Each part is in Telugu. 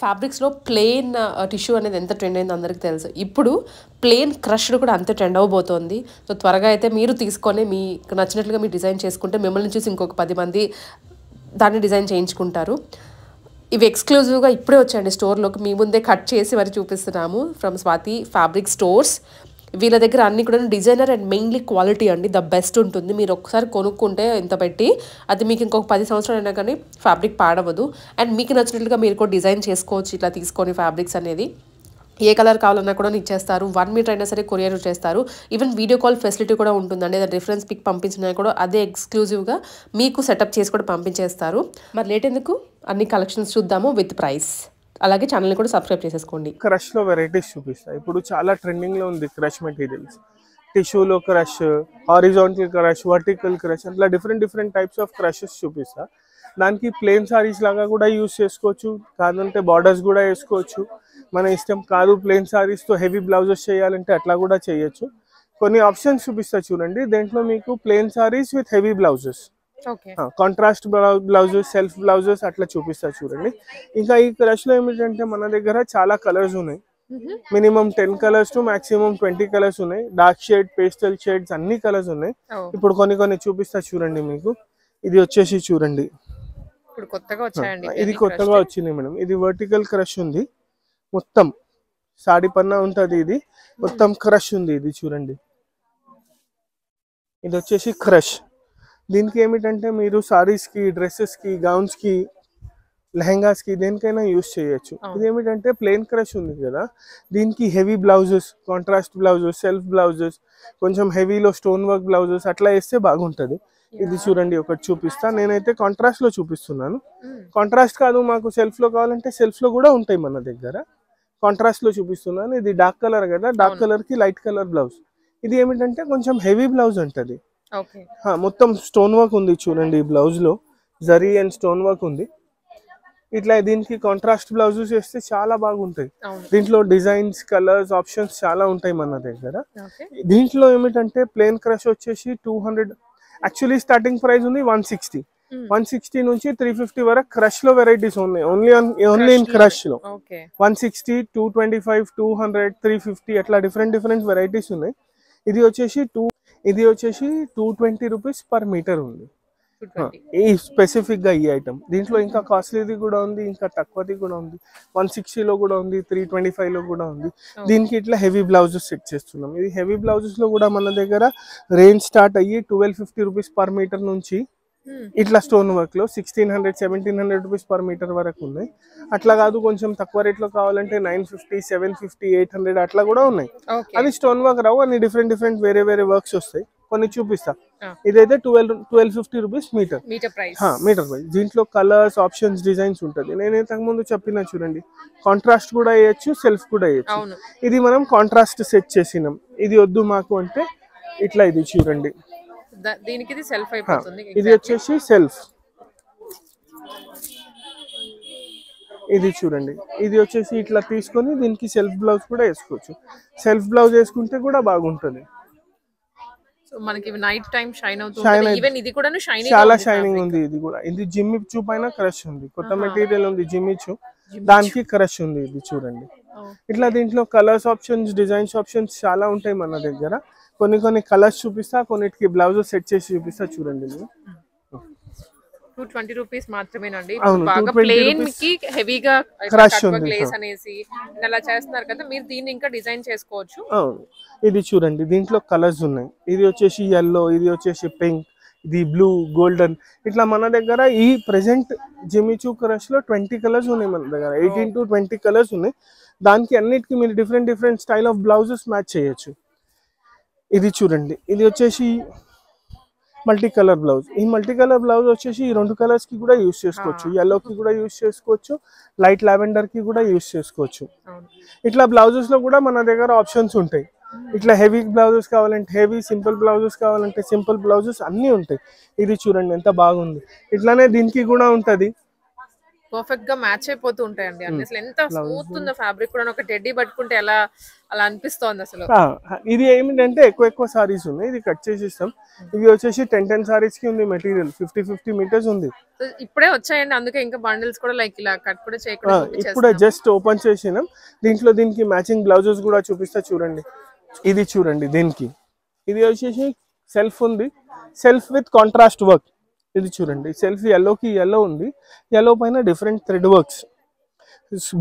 ఫ్యాబ్రిక్స్లో ప్లెయిన్ టిష్యూ అనేది ఎంత ట్రెండ్ అయిందో అందరికీ తెలుసు. ఇప్పుడు ప్లెయిన్ క్రష్డ్ కూడా అంతే ట్రెండ్ అవ్వబోతోంది. సో త్వరగా అయితే మీరు తీసుకొని మీకు నచ్చినట్లుగా మీరు డిజైన్ చేసుకుంటే మిమ్మల్ని చూసి ఇంకొక 10 మంది దాన్ని డిజైన్ చేయించుకుంటారు. ఇవి ఎక్స్క్లూజివ్గా ఇప్పుడే వచ్చాయండి స్టోర్లోకి. మీ ముందే కట్ చేసి మరి చూపిస్తున్నాము ఫ్రమ్ స్వాతి ఫ్యాబ్రిక్ స్టోర్స్. వీళ్ళ దగ్గర అన్ని కూడా డిజైనర్ అండ్ మెయిన్లీ క్వాలిటీ అండి ద బెస్ట్ ఉంటుంది. మీరు ఒకసారి కొనుక్కుంటే ఎంత పెట్టి అది మీకు ఇంకొక 10 సంవత్సరాలైనా కానీ ఫ్యాబ్రిక్ పాడవదు. అండ్ మీకు నచ్చినట్లుగా మీరు కూడా డిజైన్ చేసుకోవచ్చు ఇట్లా తీసుకొని ఫ్యాబ్రిక్స్ అనేది. ఏ కలర్ కావాలన్నా కూడా ఇచ్చేస్తారు. 1 మీటర్ అయినా సరే కొరియర్ చేస్తారు. ఈవెన్ వీడియో కాల్ ఫెసిలిటీ కూడా ఉంటుందండి. ఏదైనా రిఫరెన్స్ పిక్ పంపించినా కూడా అదే ఎక్స్క్లూజివ్గా మీకు సెటప్ చేసి కూడా పంపించేస్తారు. మరి లేట్ ఎందుకు అన్ని కలెక్షన్స్ చూద్దాము విత్ ప్రైస్. అలాగే ఛానల్ని కూడా సబ్స్క్రైబ్ చేసేసుకోండి. క్రష్లో వెరైటీస్ చూపిస్తాయి. ఇప్పుడు చాలా ట్రెండింగ్లో ఉంది క్రష్ మెటీరియల్స్. టిష్యూలో crush, horizontal crush, vertical crush, అట్లా డిఫరెంట్ టైప్స్ ఆఫ్ క్రషెస్ చూపిస్తా. దానికి ప్లెయిన్ సారీస్ లాగా కూడా యూస్ చేసుకోవచ్చు, కాదంటే బార్డర్స్ కూడా వేసుకోవచ్చు. మన ఇష్టం. కాదు ప్లెయిన్ సారీస్తో హెవీ బ్లౌజెస్ చేయాలంటే అట్లా కూడా చేయొచ్చు. కొన్ని ఆప్షన్స్ చూపిస్తా చూడండి. దేంట్లో మీకు plain saris with heavy blouses, contrast blouses, self blouses అట్లా చూపిస్తా చూడండి. ఇంకా ఈ క్రష్లో ఏమిటంటే మన దగ్గర చాలా కలర్స్ ఉన్నాయి. Minimum 10 colours to maximum 20 colours ఉన్నాయి. డార్క్ షేడ్, పేస్టల్ షేడ్స్ అన్ని కలర్స్ ఉన్నాయి. ఇప్పుడు కొన్ని చూపిస్తా చూడండి. మీకు ఇది వచ్చేసి చూడండి, ఇది కొత్తగా వచ్చింది మేడం. ఇది వర్టికల్ క్రష్ ఉంది. మొత్తం సాడీ పన్నా ఉంటుంది. ఇది మొత్తం క్రష్ ఉంది. ఇది చూడండి, ఇది వచ్చేసి క్రష్. దీనికి ఏమిటంటే మీరు సారీస్కి, డ్రెస్సెస్కి, గౌన్స్కి, లెహంగాస్కి దేనికైనా యూస్ చేయొచ్చు. ఇదేమిటంటే ప్లెయిన్ క్రష్ ఉంది కదా, దీనికి heavy blouses, contrast blouses, self blouses, కొంచెం హెవీలో స్టోన్ వర్క్ బ్లౌజెస్ అట్లా వేస్తే బాగుంటుంది. ఇది చూడండి ఒకటి చూపిస్తా. నేనైతే కాంట్రాస్ట్లో చూపిస్తున్నాను. కాంట్రాస్ట్ కాదు మాకు సెల్ఫ్లో కావాలంటే సెల్ఫ్లో కూడా ఉంటాయి మన దగ్గర. కాంట్రాస్ట్లో చూపిస్తున్నాను. ఇది డార్క్ కలర్ కదా, డార్క్ కలర్కి లైట్ కలర్ బ్లౌజ్. ఇది ఏమిటంటే కొంచెం హెవీ బ్లౌజ్ ఉంటుంది. మొత్తం స్టోన్ వర్క్ ఉంది చూడండి. ఈ బ్లౌజ్ లో జరీ అండ్ స్టోన్ వర్క్ ఉంది. ఇట్లా దీనికి కాంట్రాస్ట్ బ్లౌజెస్ వేస్తే చాలా బాగుంటాయి. దీంట్లో డిజైన్స్, కలర్స్, ఆప్షన్స్ చాలా ఉంటాయి మన దగ్గర. దీంట్లో ఏమిటంటే ప్లెయిన్ క్రష్ వచ్చేసి 200, యాక్చువల్లీ స్టార్టింగ్ ప్రైస్ ఉంది 160. 160 నుంచి 350 వరకు క్రష్ లో వెరైటీస్ ఉన్నాయి. ఓన్లీ ఇన్ క్రష్ లో 160, 225, 200, 350 అట్లా డిఫరెంట్ వెరైటీస్ ఉన్నాయి. ఇది వచ్చేసి 220 రూపీస్ పర్ మీటర్ ఉంది ఈ స్పెసిఫిక్ గా ఈ ఐటమ్. దీంట్లో ఇంకా కాస్ట్లీది కూడా ఉంది, ఇంకా తక్కువది కూడా ఉంది. 160లో కూడా ఉంది, 325లో కూడా ఉంది. దీనికి ఇట్లా హెవీ బ్లౌజెస్ సెట్ చేస్తున్నాం. ఇది హెవీ బ్లౌజెస్ లో కూడా మన దగ్గర రేంజ్ స్టార్ట్ అయ్యి 1250 రూపీస్ పర్ మీటర్ నుంచి ఇట్లా స్టోన్ వర్క్ లో 1600, 1700 రూపీస్ పర్ మీటర్ వరకు ఉన్నాయి. అట్లా కాదు కొంచెం తక్కువ రేట్ లో కావాలంటే 950, 750, 800 అట్లా కూడా ఉన్నాయి. అది స్టోన్ వర్క్ రావు, అన్ని డిఫరెంట్ వేరే వర్క్స్ వస్తాయి. కొన్ని చూపిస్తా. ఇదైతే 1250 రూపీస్ మీటర్ ప్రైస్. దీంట్లో కలర్స్, ఆప్షన్స్, డిజైన్స్ ఉంటుంది. నేను ఇంతకు ముందు చెప్పిన చూడండి, కాంట్రాస్ట్ కూడా వేయచ్చు, సెల్ఫ్ కూడా వేయచ్చు. ఇది మనం కాంట్రాస్ట్ సెట్ చేసినాం. ఇది వద్దు మాకు అంటే ఇట్లా ఇది చూడండి, దీనికి ఇది సెల్ఫ్ అయిపోతుంది. ఇది వచ్చేసి సెల్ఫ్. ఇది చూడండి, ఇది వచ్చేసి ఇట్లా తీసుకొని దీనికి సెల్ఫ్ బ్లౌజ్ కూడా వేసుకోవచ్చు. సెల్ఫ్ బ్లౌజ్ వేసుకుంటే కూడా బాగుంటుంది. మనకి నైట్ టైం షైన్ అవుతుంది. ఈవెన్ ఇది కూడా షైనింగ్, చాలా షైనింగ్ ఉంది. ఇది కూడా ఇది జిమ్మిచూ పైన క్రష్ ఉంది. కొత్త మెటీరియల్ ఉంది జిమ్మిచూ, దానికి క్రష్ ఉంది. ఇది చూడండి ఇట్లా. దీంట్లో కలర్స్ ఆప్షన్స్, డిజైన్స్ ఆప్షన్స్ చాలా ఉంటాయి మన దగ్గర. కొన్ని కలర్స్ చూపిస్తా, కొన్నిటికి బ్లౌజెస్ సెట్ చేసి చూపిస్తా చూడండి. 220 రూపీస్ మాత్రమేనండి. బాగా ప్లెయిన్ కి హెవీగా క్రష్ ఉంది గ్లేస్ అనేసి అలా చేస్తున్నారు కదా, మీరు దీన్ని ఇంకా డిజైన్ చేసుకోవచ్చు. ఇది చూడండి, దీంట్లో కలర్స్ ఉన్నాయి. ఇది వచ్చేసి yellow, ఇది వచ్చేసి పింక్, ఇది బ్లూ, గోల్డెన్. ఇట్లా మన దగ్గర ఈ ప్రెసెంట్ జిమ్మిచూ క్రష్ లో 20 కలర్స్ ఉన్నాయి మన దగ్గర. 18 to 20 కలర్స్ ఉన్నాయి. దానికి అన్నిటికీ మీరు different style of blouses match చేయొచ్చు. ఇది చూడండి, ఇది వచ్చేసి మల్టీ కలర్ బ్లౌజ్. ఈ మల్టీ కలర్ బ్లౌజ్ వచ్చేసి ఈ 2 కలర్స్ కి కూడా యూస్ చేసుకోవచ్చు. yellow కి కూడా యూస్ చేసుకోవచ్చు, లైట్ లావెండర్ కి కూడా యూస్ చేసుకోవచ్చు. ఇట్లా బ్లౌజెస్ లో కూడా మన దగ్గర ఆప్షన్స్ ఉంటాయి. ఇట్లా హెవీ బ్లౌజెస్ కావాలంటే హెవీ, సింపుల్ బ్లౌజెస్ కావాలంటే సింపుల్ బ్లౌజెస్ అన్నీ ఉంటాయి. ఇది చూడండి ఎంత బాగుంది. ఇట్లానే దీనికి కూడా ఉంటుంది. పర్ఫెక్ట్ గా మ్యాచ్ అయిపోతూ ఉంటాయండి అన్ని. అసలు ఎంత స్మూత్ ఉందో ఫ్యాబ్రిక్ కూడా, ఒక టెడ్డీ పట్టుకుంటే ఎలా అలా అనిపిస్తోంది అసలు. ఇది ఏమిటంటే ఎక్కువ సారీస్ ఉన్నాయి, ఇది కట్ చేసి ఇస్తాం. ఇవి వచ్చేసి 10 సారీస్ కి ఉంది మెటీరియల్, 50 మీటర్స్ ఉంది. ఇప్పుడే వచ్చాయండి, అందుకే ఇంకా బండిల్స్ కూడా లైక్ ఇలా కట్ కూడా చేయకుండా ఇప్పుడే జస్ట్ ఓపెన్ చేసినాం. దీనికి మ్యాచింగ్ బ్లౌజెస్ కూడా చూపిస్తా చూడండి. ఇది చూడండి, దీనికి ఇది వచ్చేసి సెల్ఫ్ ఉంది, సెల్ఫ్ విత్ కాంట్రాస్ట్ వర్క్. ఇది చూడండి, సెల్ఫ్ ఎల్లోకి ఎల్లో ఉంది, ఎల్లో పైన different thread works,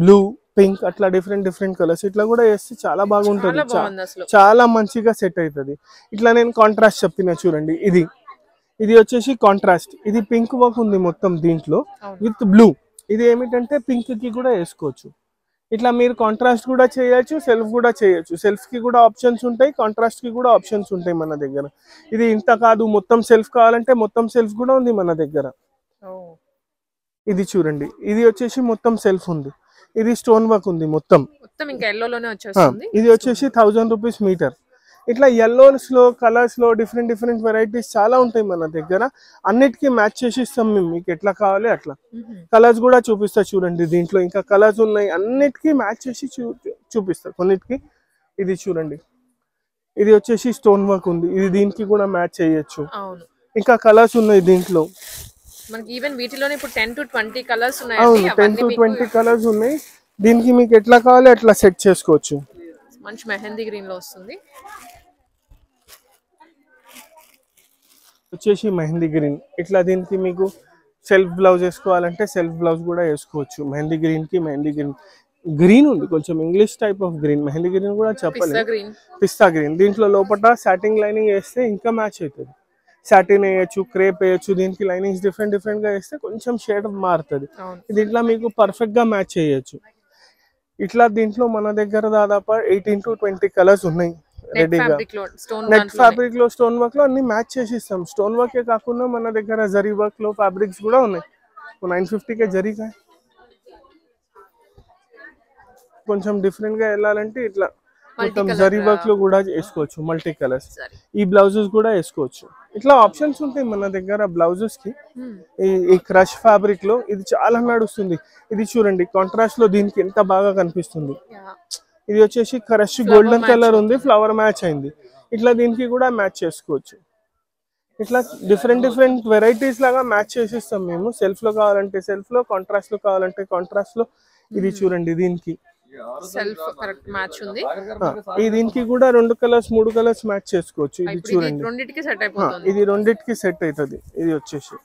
blue, pink అట్లా డిఫరెంట్ కలర్స్ ఇట్లా కూడా వేస్తే చాలా బాగుంటుంది, చాలా మంచిగా సెట్ అవుతుంది. ఇట్లా నేను కాంట్రాస్ట్ చెప్పిన చూడండి, ఇది వచ్చేసి కాంట్రాస్ట్, ఇది పింక్ వర్క్ ఉంది మొత్తం దీంట్లో విత్ బ్లూ. ఇది ఏమిటంటే పింక్ కి కూడా వేసుకోవచ్చు. ఇట్లా మీరు కాంట్రాస్ట్ కూడా చేయొచ్చు, సెల్ఫ్ కూడా చేయొచ్చు. సెల్ఫ్ కి కూడా ఆప్షన్స్ ఉంటాయి, కాంట్రాస్ట్ కి కూడా ఆప్షన్స్ ఉంటాయి మన దగ్గర. ఇది ఇంత కాదు, మొత్తం సెల్ఫ్ కావాలంటే మొత్తం సెల్ఫ్ కూడా ఉంది మన దగ్గర. ఇది చూడండి, ఇది వచ్చేసి మొత్తం సెల్ఫ్ ఉంది, ఇది స్టోన్ వర్క్ ఉంది మొత్తం. ఇది వచ్చేసి 1000 రూపీస్ మీటర్. ఇట్లా ఎల్లోస్ లో, కలర్స్ లో డిఫరెంట్ వెరైటీస్ చాలా ఉంటాయి మన దగ్గర. అన్నిటికీ మ్యాచ్ చేసి ఇస్తాం మేము, మీకు ఎట్లా కావాలి అట్లా. కలర్స్ కూడా చూపిస్తా చూడండి, దీంట్లో ఇంకా కలర్స్ ఉన్నాయి, అన్నిటికీ మ్యాచ్ చేసి చూపిస్తా కొన్నిటికి. ఇది చూడండి, ఇది వచ్చేసి స్టోన్ వర్క్ ఉంది, ఇది దీనికి కూడా మ్యాచ్ చేయొచ్చు. ఇంకా కలర్స్ ఉన్నాయి దీంట్లో, మనకి ఈవెన్ వీటిలోనే ఇప్పుడు 10 to 20 కలర్స్ ఉన్నాయి. అవును, 10 to 20 కలర్స్ ఉన్నాయి. దీనికి మీకు ఎట్లా కావాలి అట్లా సెట్ చేసుకోవచ్చు. మంచి మెహందీ గ్రీన్ లో వస్తుంది, వచ్చేసి మెహందీ గ్రీన్. ఇట్లా దీనికి మీకు సెల్ఫ్ బ్లౌజ్ వేసుకోవాలంటే సెల్ఫ్ బ్లౌజ్ కూడా వేసుకోవచ్చు. మెహందీ గ్రీన్ కి మెహందీ గ్రీన్ ఉంది, కొంచెం English type of green. Mehndi green కూడా చెప్పలేదు, పిస్తా గ్రీన్. దీంట్లో లోపల సాటిన్ లైనింగ్ వేస్తే ఇంకా మ్యాచ్ అవుతుంది. సాటిన్ వేయచ్చు, క్రేప్ వేయచ్చు, దీనికి లైనింగ్స్ డిఫరెంట్ గా వేస్తే కొంచెం షేడ్ మారుతుంది. దీంట్లో మీకు పర్ఫెక్ట్ గా మ్యాచ్ చేయొచ్చు. ఇట్లా దీంట్లో మన దగ్గర దాదాపు 18 to 20 కలర్స్ ఉన్నాయి రెడీగా. నెట్ ఫ్యాబ్రిక్ లో, స్టోన్ వర్క్ లో అన్ని మ్యాచ్ చేసి ఇస్తాం. స్టోన్ వర్క్ కాకుండా మన దగ్గర జరీ వర్క్ లో ఫ్యాబ్రిక్స్ కూడా ఉన్నాయి. 950 జరీగా కొంచెం డిఫరెంట్ గా వెళ్ళాలంటే ఇట్లా మొత్తం జరీ వర్క్ లో కూడా వేసుకోవచ్చు, మల్టీ కలర్స్. ఈ బ్లౌజెస్ కూడా వేసుకోవచ్చు. ఇట్లా ఆప్షన్స్ ఉంటాయి మన దగ్గర బ్లౌజెస్ కి. ఈ క్రష్ ఫ్యాబ్రిక్ లో ఇది చాలా నడుస్తుంది. ఇది చూడండి, కాంట్రాస్ట్ లో దీనికి ఎంత బాగా కనిపిస్తుంది. ఇది వచ్చేసి క్రష్ గోల్డెన్ కలర్ ఉంది, ఫ్లవర్ మ్యాచ్ అయింది. ఇట్లా దీనికి కూడా మ్యాచ్ చేసుకోవచ్చు. ఇట్లా డిఫరెంట్ వెరైటీస్ లాగా మ్యాచ్ చేసిస్తాం మేము. సెల్ఫ్ లో కావాలంటే సెల్ఫ్ లో, కాంట్రాస్ట్ లో కావాలంటే కాంట్రాస్ట్ లో. ఇది చూడండి, దీనికి సెల్ఫ్ కరెక్ట్ మ్యాచ్ ఉంది. ఈ దీనికి కూడా 2 కలర్స్ 3 కలర్స్ మ్యాచ్ చేసుకోవచ్చు. ఇది చూడండి, రెండిటికి సెట్ అయిపోతుంది. ఇది రెండిటికి సెట్ అవుతుంది. ఇది వచ్చేసి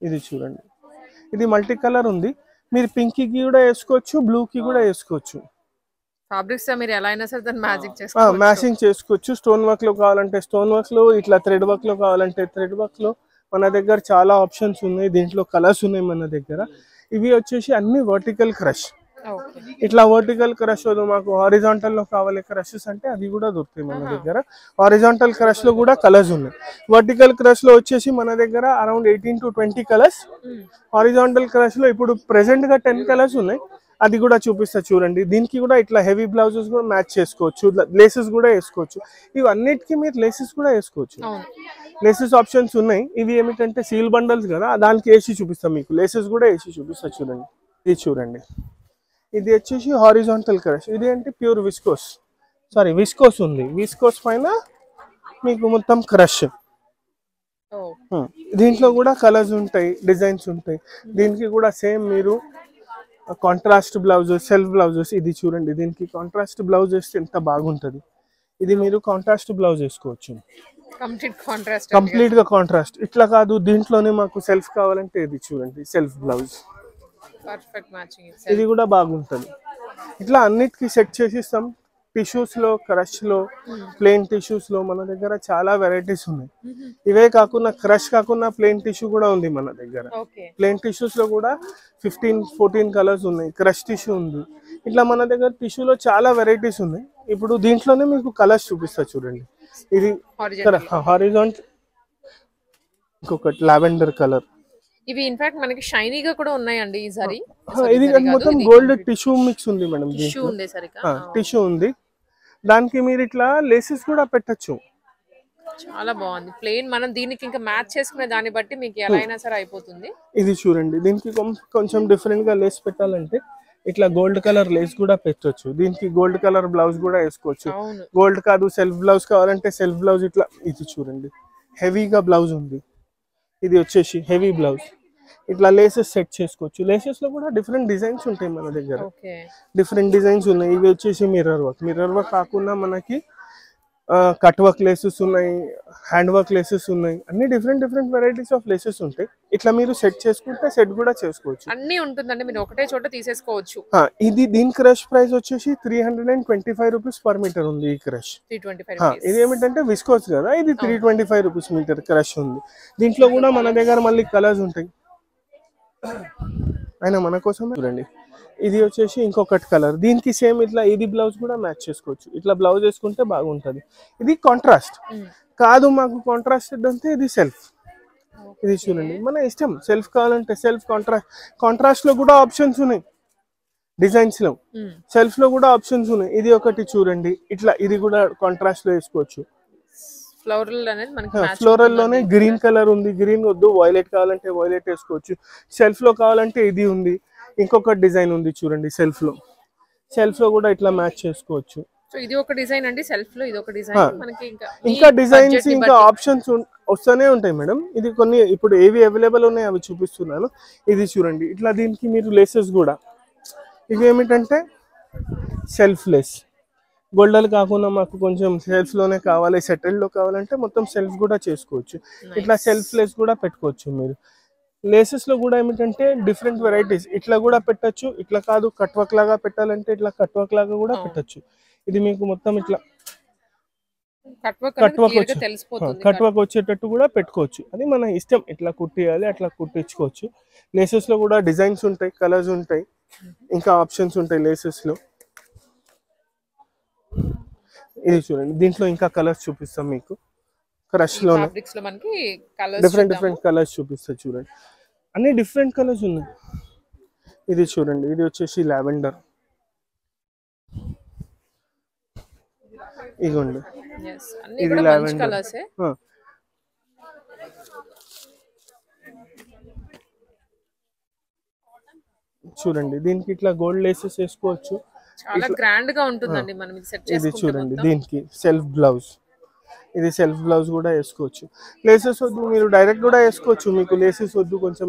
ఇది చూడండి, ఇది మల్టీ కలర్ ఉంది. మీరు పింక్ కి కూడా వేసుకోవచ్చు, బ్లూ కి కూడా వేసుకోవచ్చు. ఫ్యాబ్రిక్స్ మీరు ఎలా అయినా సరే దాన్ని మ్యాచింగ్ చేసుకోవచ్చు. స్టోన్ వర్క్ లో కావాలంటే స్టోన్ వర్క్ లో, ఇట్లా థ్రెడ్ వర్క్ లో కావాలంటే థ్రెడ్ వర్క్ లో. మన దగ్గర చాలా ఆప్షన్స్ ఉన్నాయి, దీంట్లో కలర్స్ ఉన్నాయి మన దగ్గర. ఇవి వచ్చేసి అన్ని వర్టికల్ క్రష్. ఇట్లా వర్టికల్ క్రష్ మాకు హారిజాంటల్ లో కావాలి క్రషెస్ అంటే అది కూడా దొరుకుతాయి మన దగ్గర. హారిజాంటల్ క్రష్ లో కూడా కలర్స్ ఉన్నాయి. వర్టికల్ క్రష్ లో వచ్చేసి మన దగ్గర around 18 to 20 colours. Horizontal crush లో ఇప్పుడు ప్రెసెంట్ గా 10 కలర్స్ ఉన్నాయి, అది కూడా చూపిస్తా చూడండి. దీనికి కూడా ఇట్లా హెవీ బ్లౌజెస్ కూడా మ్యాచ్ చేసుకోవచ్చు, లేసెస్ కూడా వేసుకోవచ్చు. ఇవన్నిటికీ మీరు లేసెస్ కూడా వేసుకోవచ్చు. లేసెస్ ఆప్షన్స్ ఉన్నాయి. ఇవి ఏమిటంటే సీల్ బండల్స్ కదా, దానికి వేసి చూపిస్తాం మీకు. లేసెస్ కూడా వేసి చూపిస్తా చూడండి. ఇది చూడండి, ఇది వచ్చేసి హారిజాంటల్ క్రష్. ఇది అంటే ప్యూర్ విస్కోస్ ఉంది. విస్కోస్ పైన మీకు మొత్తం క్రష్. దీంట్లో కూడా కలర్స్ ఉంటాయి, డిజైన్స్ ఉంటాయి. దీనికి కూడా సేమ్ మీరు కాంట్రాస్ట్ బ్లౌజెస్, సెల్ఫ్ బ్లౌజెస్. ఇది చూడండి, దీనికి కాంట్రాస్ట్ బ్లౌజ్ వేస్తే ఎంత బాగుంటుంది. ఇది మీరు కాంట్రాస్ట్ బ్లౌజ్ వేసుకోవచ్చు, కంప్లీట్ గా కాంట్రాస్ట్. ఇట్లా కాదు, దీంట్లోనే మాకు సెల్ఫ్ కావాలంటే ఇది చూడండి, సెల్ఫ్ బ్లౌజ్. ఇది కూడా బాగుంటుంది. ఇట్లా అన్నిటికీ సెట్ చేసిస్తాం. టిష్యూస్ లో, క్రష్ లో, ప్లెయిన్ టిష్యూస్ లో మన దగ్గర చాలా వెరైటీస్ ఉన్నాయి. ఇవే కాకుండా క్రష్ కాకుండా ప్లెయిన్ టిష్యూ కూడా ఉంది మన దగ్గర. ప్లెయిన్ టిష్యూస్ లో కూడా 15-14 కలర్స్ ఉన్నాయి. క్రష్ టిష్యూ ఉంది. ఇట్లా మన దగ్గర టిష్యూలో చాలా వెరైటీస్ ఉన్నాయి. ఇప్పుడు దీంట్లోనే మీకు కలర్స్ చూపిస్తా చూడండి. ఇది హారిజాంటల్, ఇంకొకటి లావెండర్ కలర్. ఇవి ఇన్ఫాక్ట్ మనకి షైనీగా కూడా ఉన్నాయండి. ఈ సారీ ఇది మొత్తం గోల్డ్ టిష్యూ మిక్స్ ఉంది మేడం. టిష్యూ ఉంది, దానికి మీరు ఇట్లా లేసెస్ కూడా పెట్టచ్చు. చాలా బాగుంది ప్లెయిన్. మనం దీనికి ఇంకా మ్యాచ్ చేసుకునే దాన్ని బట్టి మీకు ఎలా అయినా సరే అయిపోతుంది. ఇది చూడండి, దీనికి కొంచెం డిఫరెంట్ గా లేస్ పెట్టాలంటే ఇట్లా గోల్డ్ కలర్ లేస్ కూడా పెట్టొచ్చు. దీనికి గోల్డ్ కలర్ బ్లౌజ్ కూడా వేసుకోవచ్చు. అవును. గోల్డ్ కాదు సెల్ఫ్ బ్లౌజ్ కావాలంటే సెల్ఫ్ బ్లౌజ్ ఇట్లా. ఇది చూడండి, హెవీగా బ్లౌజ్ ఉంది. ఇది వచ్చేసి హెవీ బ్లౌజ్. ఇట్లా లేసెస్ సెట్ చేసుకోవచ్చు. లేసెస్ లో కూడా డిఫరెంట్ డిజైన్స్ ఉంటాయి మన దగ్గర. ఓకే. డిఫరెంట్ డిజైన్స్ ఉన్నాయి. ఇవి వచ్చేసి మిర్రర్ వర్క్. మిర్రర్ వర్క్ కాకుండా మనకి కట్ వర్క్ లేసెస్ ఉన్నాయి, హ్యాండ్ వర్క్ లేసెస్ ఉన్నాయి. అన్ని different different varieties of laces ఉంటాయి. ఇట్లా మీరు సెట్ చేసుకుంటే సెట్ కూడా చేసుకోవచ్చు. అన్ని ఉంటుందండి, మీరు ఒకటే చోట తీసేసుకోవచ్చు. ఇది దీని క్రష్ ప్రైస్ వచ్చేసి 325 రూపీస్ పర్ మీటర్ ఉంది. ఈ క్రష్ 325. ఇది ఏమిటంటే విస్కోస్ కదా, ఇది 325 రూపీస్ మీటర్ క్రష్ ఉంది. దీంట్లో కూడా మన దగ్గర మళ్ళీ కలర్స్ ఉంటాయి. అయినా మన కోసం చూడండి, ఇది వచ్చేసి ఇంకొకటి కలర్. దీనికి సేమ్ ఇట్లా ఇది బ్లౌజ్ కూడా మ్యాచ్ చేసుకోవచ్చు. ఇట్లా బ్లౌజ్ వేసుకుంటే బాగుంటది. ఇది కాంట్రాస్ట్ కాదు, మాకు కాంట్రాస్ట్ అంటే ఇది సెల్ఫ్. ఇది చూడండి, మన ఇష్టం. సెల్ఫ్ కావాలంటే సెల్ఫ్, కాంట్రాస్ట్ లో కూడా ఆప్షన్స్ ఉన్నాయి. డిజైన్స్ లో సెల్ఫ్ లో కూడా ఆప్షన్స్ ఉన్నాయి. ఇది ఒకటి చూడండి, ఇట్లా ఇది కూడా కాంట్రాస్ట్ లో వేసుకోవచ్చు. ఫ్లోరల్ అనేది మనకి ఫ్లోరల్ లోనే గ్రీన్ కలర్ ఉంది. గ్రీన్ వద్దు, వైలెట్ కావాలంటే వైలెట్ వేసుకోవచ్చు. సెల్ఫ్ లో కావాలంటే ఇది ఉంది. ఇంకొక డిజైన్ ఉంది చూడండి సెల్ఫ్ లో. సెల్ఫ్ లో కూడా ఇట్లా మ్యాచ్ చేసుకోవచ్చు. సో ఇది ఒక డిజైన్ అండి సెల్ఫ్ లో, ఇది ఒక డిజైన్. మనకి ఇంకా డిజైన్స్ ఇంకా ఆప్షన్స్ వస్తూనే ఉంటాయి మేడం. ఇది కొన్ని ఇప్పుడు ఏవి అవైలబుల్ ఉన్నాయి అవి చూపిస్తున్నాను. ఇది చూడండి, ఇట్లా దీనికి మీరు లేసెస్ కూడా, ఇది ఏమిటంటే సెల్ఫ్ లెస్. గోల్డల్ కాకుండా మాకు కొంచెం సెల్ఫ్ లోనే కావాలి, సెటిల్డ్ లో కావాలంటే మొత్తం సెల్ఫ్ కూడా చేసుకోవచ్చు. ఇట్లా సెల్ఫ్ లెస్ కూడా పెట్టుకోవచ్చు మీరు. లేసెస్ లో కూడా ఏమిటంటే డిఫరెంట్ వెరైటీస్. ఇట్లా కూడా పెట్టచ్చు, ఇట్లా కాదు కట్ వర్క్ లాగా పెట్టాలంటే ఇట్లా కట్ వర్క్ లాగా కూడా పెట్టచ్చు. ఇది మీకు మొత్తం ఇట్లా కట్ వర్క్ వచ్చేటట్టు కూడా పెట్టుకోవచ్చు. అది మన ఇష్టం. ఇట్లా కుట్టియాలి అట్లా కుట్టించుకోవచ్చు. లేసెస్ లో కూడా డిజైన్స్ ఉంటాయి, కలర్స్ ఉంటాయి, ఇంకా ఆప్షన్స్ ఉంటాయి లేసెస్ లో. ఇది చూడండి, దీంట్లో ఇంకా కలర్స్ చూపిస్తాం మీకు. క్రష్ లోనే డిఫరెంట్ డిఫరెంట్ కలర్స్ చూపిస్తా చూడండి. అన్ని డిఫరెంట్ కలర్స్ ఉన్నాయి. ఇది చూడండి, ఇది వచ్చేసి లావెండర్. ఇగోండి, ఇది లావెండర్. చూడండి, దీనికి ఇట్లా గోల్డ్ లేసెస్ వేసుకోవచ్చు. చాలా గ్రాండ్ గా ఉంటుందండి. మనం ఇది సెట్ చేసుకుంటే ఇది చూడండి, దీనికి సెల్ఫ్ బ్లౌజ్. ఇది సెల్ఫ్ బ్లౌజ్ కూడా వేసుకోవచ్చు. లేసెస్ వద్దు మీరు డైరెక్ట్ కూడా వేసుకోవచ్చు. మీకు లేసెస్ వద్దు, కొంచెం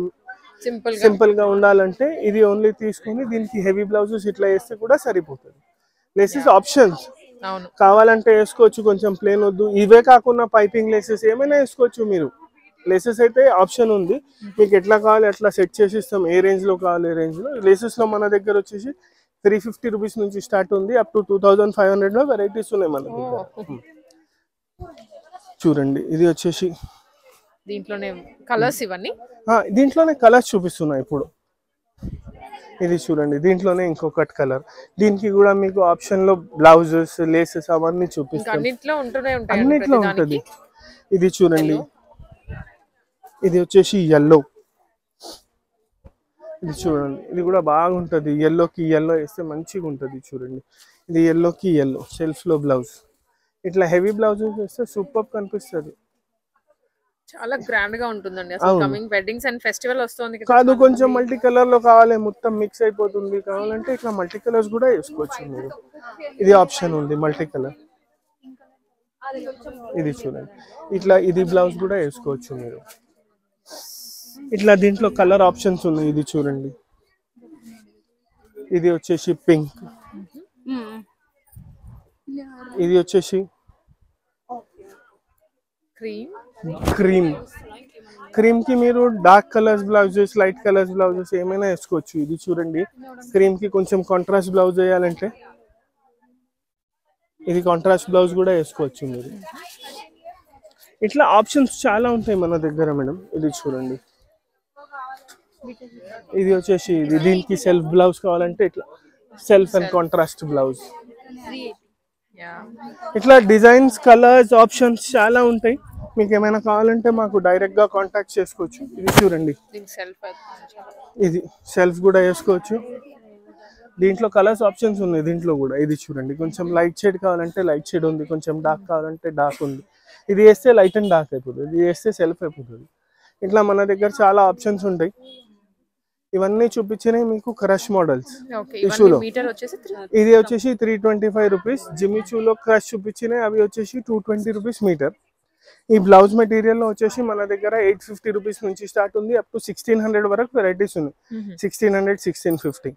సింపుల్ గా ఉండాలంటే ఇది ఓన్లీ తీసుకొని దీనికి హెవీ బ్లౌజెస్ ఇట్లా వేస్తే కూడా సరిపోతుంది. లేసెస్ ఆప్షన్స్ కావాలంటే వేసుకోవచ్చు, కొంచెం ప్లేన్ వద్దు. ఇవే కాకుండా పైపింగ్ లేసెస్ ఏమైనా వేసుకోవచ్చు మీరు. లేసెస్ అయితే ఆప్షన్ ఉంది, మీకు ఎట్లా కావాలి అట్లా సెట్ చేసి ఇస్తాం. ఏ రేంజ్ లో కావాలి ఏ రేంజ్ లో. లేసెస్ లో మన దగ్గర వచ్చేసి 350 రూపీస్ నుంచి స్టార్ట్ ఉంది, అప్ టు 2500 లో వెరైటీస్ ఉన్నాయి మన దగ్గర. చూడండి, ఇది వచ్చేసి దీంట్లోనే కలర్స్. ఇవన్నీ దీంట్లోనే కలర్స్ చూపిస్తున్నాయి ఇప్పుడు. ఇది చూడండి, దీంట్లోనే ఇంకొకటి కలర్. దీనికి కూడా మీకు ఆప్షన్ లో బ్లౌజెస్ లేసెస్ అవన్నీ చూపిస్తాం. అన్నిట్లో ఉంటది. ఇది చూడండి, ఇది వచ్చేసి ఎల్లో. ఇది చూడండి, ఇది కూడా బాగుంటది. ఎల్లోకి ఎల్లో వేస్తే మంచిగా ఉంటది. చూడండి, ఇది ఎల్లోకి ఎల్లో సెల్ఫ్ లో బ్లౌజ్. ఇట్లా హెవీ బ్లౌజెస్ వేస్తే సూపర్ కనిపిస్తుంది. చాలా గ్రాండ్ గా ఉంటుందండి. అసలు కమింగ్ వెడ్డింగ్స్ అండ్ ఫెస్టివల్ వస్తుంది కాదు, కొంచెం మల్టీ కలర్ లో కావాలి, మొత్తం మిక్స్ అయిపోతుంది కావాలంటే ఇట్లా మల్టీ కలర్స్ కూడా వేసుకోవచ్చు మీరు. ఇది ఆప్షన్ ఉంది మల్టీ కలర్. ఇది చూడండి, ఇట్లా ఇది బ్లౌజ్ కూడా వేసుకోవచ్చు మీరు. ఇట్లా దీంట్లో కలర్ ఆప్షన్స్ ఉన్నాయి. ఇది చూడండి, ఇది వచ్చేసి పింక్, ఇది వచ్చేసి క్రీమ్ కి మీరు dark colours blouses, light colours blouses ఏమైనా వేసుకోవచ్చు. ఇది చూడండి, క్రీమ్ కి కొంచెం కాంట్రాస్ట్ బ్లౌజ్ వేయాలంటే ఇది కాంట్రాస్ట్ బ్లౌజ్ కూడా వేసుకోవచ్చు మీరు. ఇట్లా ఆప్షన్స్ చాలా ఉంటాయి మన దగ్గర మేడం. ఇది చూడండి, ఇది వచ్చేసి దీనికి సెల్ఫ్ బ్లౌజ్ కావాలంటే ఇట్లా సెల్ఫ్ అండ్ కాంట్రాస్ట్ బ్లౌజ్. ఇట్లా డిజైన్స్, కలర్స్, ఆప్షన్స్ చాలా ఉంటాయి. మీకు ఏమైనా కావాలంటే మాకు డైరెక్ట్ గా కాంటాక్ట్ చేసుకోవచ్చు. ఇది చూడండి, ఇది సెల్ఫ్ కూడా వేసుకోవచ్చు. దీంట్లో కలర్స్ ఆప్షన్స్ ఉన్నాయి దీంట్లో కూడా. ఇది చూడండి, కొంచెం లైట్ షేడ్ కావాలంటే లైట్ షేడ్ ఉంది, కొంచెం డార్క్ కావాలంటే డార్క్ ఉంది. ఇది వేస్తే లైట్ అండ్ డార్క్ అయిపోతుంది, ఇది వేస్తే సెల్ఫ్ అయిపోతుంది. ఇట్లా మన దగ్గర చాలా ఆప్షన్స్ ఉంటాయి. ఇవన్నీ చూపించినాయి మీకు క్రష్ మోడల్స్. ఓకే టిష్యూలో మీటర్ వచ్చేసి ఇది వచ్చేసి 325 రూపీస్. జిమ్మిచూలో క్రష్ చూపించినాయి అవి వచ్చేసి 220 రూపీస్ మీటర్. ఈ బ్లౌజ్ మెటీరియల్లో వచ్చేసి మన దగ్గర 850 రూపీస్ నుంచి స్టార్ట్ ఉంది, అప్ టు 1600 వరకు వెరైటీస్ ఉన్నాయి. 1600, 1650.